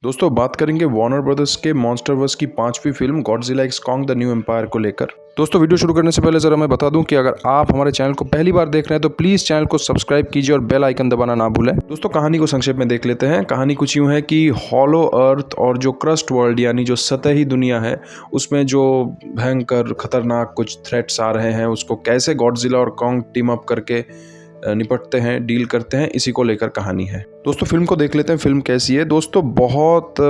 दोस्तों बात करेंगे वार्नर ब्रदर्स के मॉन्स्टरवर्स की 5वीं film Godzilla x Kong The New Empire को लेकर। दोस्तों वीडियो शुरू करने से पहले ज़रा मैं बता दूं कि अगर आप हमारे चैनल को पहली बार देख रहे हैं तो प्लीज़ चैनल को सब्सक्राइब कीजिए और बेल आइकन दबाना ना भूलें। दोस्तों कहानी को संक्षेप में देख लेते हैं। कहानी कुछ यूँ है कि हॉलो अर्थ और जो क्रस्ट वर्ल्ड यानी जो सतही दुनिया है उसमें जो भयंकर खतरनाक कुछ थ्रेट्स आ रहे हैं उसको कैसे गॉडजिला और कॉन्ग टीम अप करके निपटते हैं, डील करते हैं, इसी को लेकर कहानी है। दोस्तों फिल्म को देख लेते हैं। फिल्म कैसी है? दोस्तों बहुत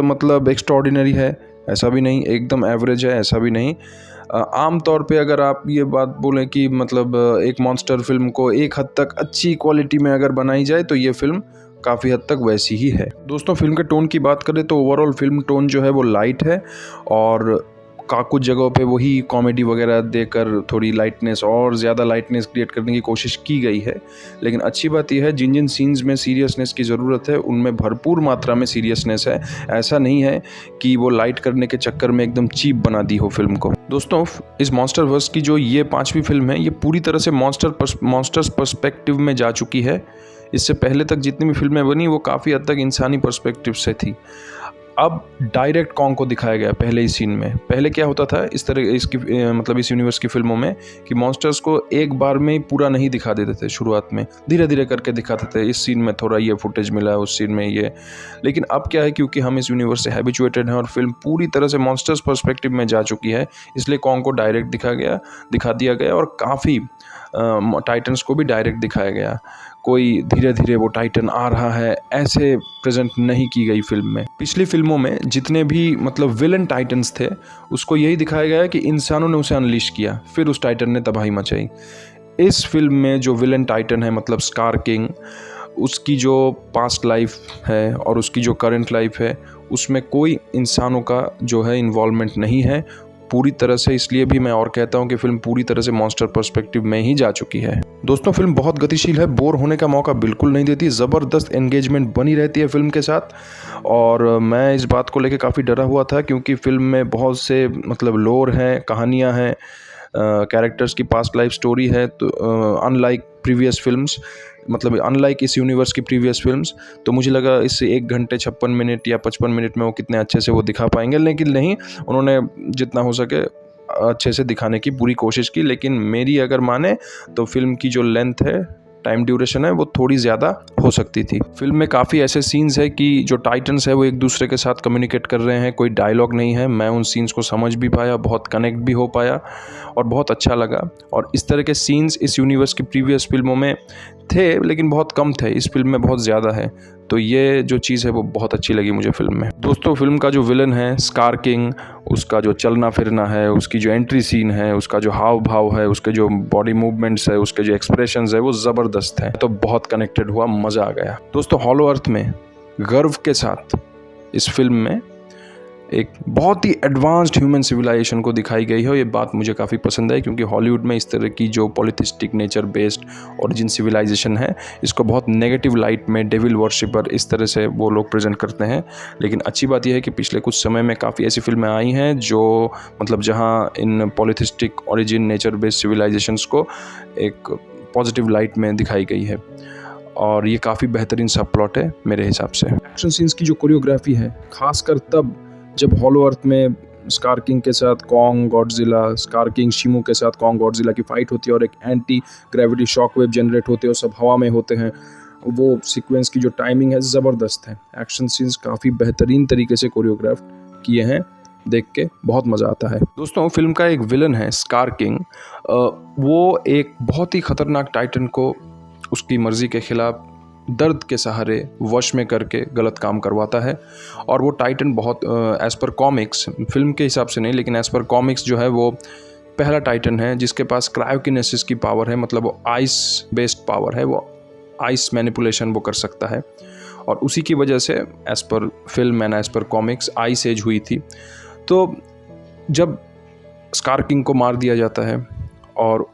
एक्स्ट्राऑर्डिनरी है ऐसा भी नहीं, एकदम एवरेज है ऐसा भी नहीं। आम तौर पे अगर आप ये बात बोलें कि एक मॉन्स्टर फिल्म को एक हद तक अच्छी क्वालिटी में अगर बनाई जाए तो ये फिल्म काफ़ी हद तक वैसी ही है। दोस्तों फिल्म के टोन की बात करें तो ओवरऑल फिल्म टोन जो है वो लाइट है और कुछ जगहों पे वही कॉमेडी वगैरह देकर थोड़ी लाइटनेस और ज़्यादा लाइटनेस क्रिएट करने की कोशिश की गई है। लेकिन अच्छी बात यह है जिन जिन सीन्स में सीरियसनेस की ज़रूरत है उनमें भरपूर मात्रा में सीरियसनेस है। ऐसा नहीं है कि वो लाइट करने के चक्कर में एकदम चीप बना दी हो फिल्म को। दोस्तों इस मॉन्स्टरवर्स की जो ये 5वीं फिल्म है ये पूरी तरह से मॉन्स्टर्स पर्सपेक्टिव में जा चुकी है। इससे पहले तक जितनी भी फिल्में बनी वो काफ़ी हद तक इंसानी पर्सपेक्टिव से थी। अब डायरेक्ट कॉन्ग को दिखाया गया पहले ही सीन में। पहले क्या होता था इस यूनिवर्स की फिल्मों में कि मॉन्स्टर्स को एक बार में ही पूरा नहीं दिखा देते थे, शुरुआत में धीरे धीरे करके दिखाते थे। इस सीन में थोड़ा ये फुटेज मिला, उस सीन में ये। लेकिन अब क्या है, क्योंकि हम इस यूनिवर्स से हैबिचुएटेड हैं और फिल्म पूरी तरह से मॉन्स्टर्स पर्सपेक्टिव में जा चुकी है, इसलिए कॉन्ग को डायरेक्ट दिखा दिया गया और काफ़ी टाइटन्स को भी डायरेक्ट दिखाया गया। कोई धीरे धीरे वो टाइटन आ रहा है ऐसे प्रेजेंट नहीं की गई फिल्म में। पिछली फिल्मों में जितने भी विलन टाइटन्स थे उसको यही दिखाया गया कि इंसानों ने उसे अनलीश किया, फिर उस टाइटन ने तबाही मचाई। इस फिल्म में जो विलन टाइटन है स्कार किंग, उसकी जो पास्ट लाइफ है और उसकी जो करंट लाइफ है उसमें कोई इंसानों का जो है इन्वॉल्वमेंट नहीं है पूरी तरह से। इसलिए भी मैं और कहता हूं कि फिल्म पूरी तरह से मॉन्स्टर पर्सपेक्टिव में ही जा चुकी है। दोस्तों फिल्म बहुत गतिशील है, बोर होने का मौका बिल्कुल नहीं देती, ज़बरदस्त एंगेजमेंट बनी रहती है फिल्म के साथ। और मैं इस बात को लेकर काफ़ी डरा हुआ था क्योंकि फिल्म में बहुत से लोर हैं, कहानियाँ हैं, कैरेक्टर्स की पास्ट लाइफ स्टोरी है। तो अनलाइक प्रीवियस फिल्म्स अनलाइक इस यूनिवर्स की प्रीवियस फिल्म्स, तो मुझे लगा इससे 1 घंटे 56 मिनट या 55 मिनट में वो कितने अच्छे से वो दिखा पाएंगे। लेकिन नहीं, उन्होंने जितना हो सके अच्छे से दिखाने की पूरी कोशिश की। लेकिन मेरी अगर माने तो फिल्म की जो लेंथ है, टाइम ड्यूरेशन है, वो थोड़ी ज़्यादा हो सकती थी। फिल्म में काफ़ी ऐसे सीन्स है कि जो टाइटन्स है वो एक दूसरे के साथ कम्युनिकेट कर रहे हैं, कोई डायलॉग नहीं है। मैं उन सीन्स को समझ भी पाया, बहुत कनेक्ट भी हो पाया और बहुत अच्छा लगा। और इस तरह के सीन्स इस यूनिवर्स की प्रीवियस फिल्मों में थे लेकिन बहुत कम थे, इस फिल्म में बहुत ज़्यादा है। तो ये जो चीज़ है वो बहुत अच्छी लगी मुझे फिल्म में। दोस्तों फिल्म का जो विलन है स्कार किंग, उसका जो चलना फिरना है, उसकी जो एंट्री सीन है, उसका जो हाव भाव है, उसके जो बॉडी मूवमेंट्स है, उसके जो एक्सप्रेशंस है वो ज़बरदस्त है। तो बहुत कनेक्टेड हुआ, मज़ा आ गया। दोस्तों हॉलो अर्थ में गर्व के साथ इस फिल्म में एक बहुत ही एडवांस्ड ह्यूमन सिविलाइजेशन को दिखाई गई है और ये बात मुझे काफ़ी पसंद है क्योंकि हॉलीवुड में इस तरह की जो polytheistic nature based origin civilisation है इसको बहुत नेगेटिव लाइट में डेविल वर्शिपर इस तरह से वो लोग प्रेजेंट करते हैं। लेकिन अच्छी बात यह है कि पिछले कुछ समय में काफ़ी ऐसी फिल्में आई हैं जो जहाँ इन polytheistic origin nature based civilisations को एक पॉजिटिव लाइट में दिखाई गई है और ये काफ़ी बेहतरीन सब प्लॉट है मेरे हिसाब से। एक्शन सीन्स की जो कोरियोग्राफी है, खासकर तब जब हॉलो अर्थ में स्कार किंग के साथ कॉन्ग गॉडजिला, स्कार किंग शिमू के साथ कॉन्ग गॉडजिला की फाइट होती है और एक anti gravity shock wave generate होते हैं और सब हवा में होते हैं, वो सीक्वेंस की जो टाइमिंग है ज़बरदस्त है। एक्शन सीन्स काफ़ी बेहतरीन तरीके से कोरियोग्राफ किए हैं, देख के बहुत मज़ा आता है। दोस्तों फिल्म का एक विलन है स्कार किंग, वो एक बहुत ही ख़तरनाक टाइटन को उसकी मर्ज़ी के ख़िलाफ़ दर्द के सहारे वश में करके गलत काम करवाता है। और वो टाइटन बहुत एज़ पर कॉमिक्स, फिल्म के हिसाब से नहीं लेकिन एज़ पर कॉमिक्स जो है वो पहला टाइटन है जिसके पास क्रायोकिनेसिस की पावर है, वो आइस बेस्ड पावर है, वो आइस मैनिपुलेशन वो कर सकता है। और उसी की वजह से as per film and as per comics ice age हुई थी। तो जब स्कार किंग को मार दिया जाता है और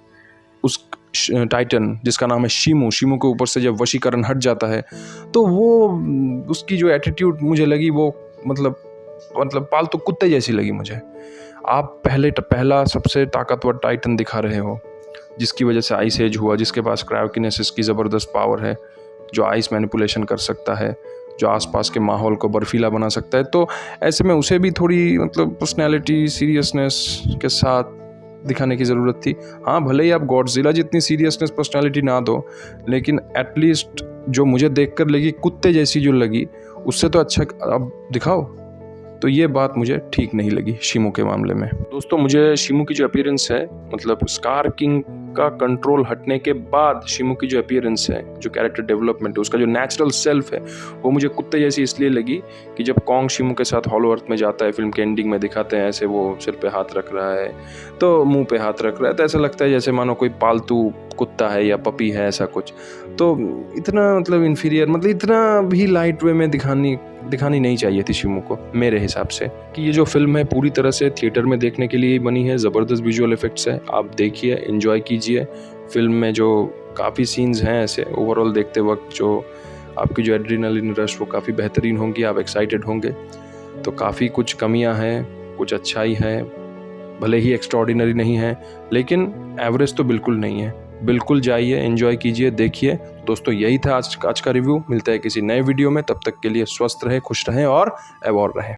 उस टाइटन जिसका नाम है शिमू के ऊपर से जब वशीकरण हट जाता है तो वो उसकी जो एटीट्यूड मुझे लगी वो पालतू कुत्ते जैसी लगी मुझे। आप पहला सबसे ताकतवर टाइटन दिखा रहे हो जिसकी वजह से आइस एज हुआ, जिसके पास क्रायोकिनेसिस की ज़बरदस्त पावर है, जो आइस मैनिपुलेशन कर सकता है, जो आसपास के माहौल को बर्फीला बना सकता है। तो ऐसे में उसे भी थोड़ी मतलब पर्सनैलिटी, सीरियसनेस के साथ दिखाने की ज़रूरत थी। हाँ, भले ही आप गॉडजिला जितनी सीरियसनेस पर्सनैलिटी ना दो, लेकिन एटलीस्ट जो मुझे देखकर लगी कुत्ते जैसी जो लगी, उससे तो अच्छा अब दिखाओ। तो ये बात मुझे ठीक नहीं लगी शिमू के मामले में। दोस्तों, मुझे शिमू की जो अपीयरेंस है, मतलब स्कार किंग का कंट्रोल हटने के बाद शिमू की जो अपीयरेंस है, जो कैरेक्टर डेवलपमेंट है, उसका जो नेचुरल सेल्फ है, वो मुझे कुत्ते जैसी इसलिए लगी कि जब कॉन्ग शिमू के साथ हॉलो अर्थ में जाता है, फिल्म के एंडिंग में दिखाते हैं ऐसे वो सिर पे हाथ रख रहा है, तो मुंह पे हाथ रख रहा है, तो ऐसा लगता है जैसे मानो कोई पालतू कुत्ता है या पपी है, ऐसा कुछ। तो इतना मतलब इन्फीरियर, मतलब इतना भी लाइट वे में दिखानी नहीं चाहिए थी शिमू को मेरे हिसाब से। कि ये जो फिल्म है पूरी तरह से थिएटर में देखने के लिए ही बनी है, ज़बरदस्त विजुअल इफेक्ट्स है, आप देखिए, एंजॉय कीजिए। फिल्म में जो काफ़ी सीन्स हैं ऐसे ओवरऑल देखते वक्त, जो आपकी जो एड्रेनलिन रश वो काफ़ी बेहतरीन होंगी, आप एक्साइटेड होंगे। तो काफ़ी कुछ कमियां हैं, कुछ अच्छाई है, भले ही एक्स्ट्राऑर्डिनरी नहीं है, लेकिन एवरेज तो बिल्कुल नहीं है। बिल्कुल जाइए, एंजॉय कीजिए, देखिए। दोस्तों, यही था आज का रिव्यू। मिलता है किसी नए वीडियो में, तब तक के लिए स्वस्थ रहें, खुश रहें और अबॉर रहें।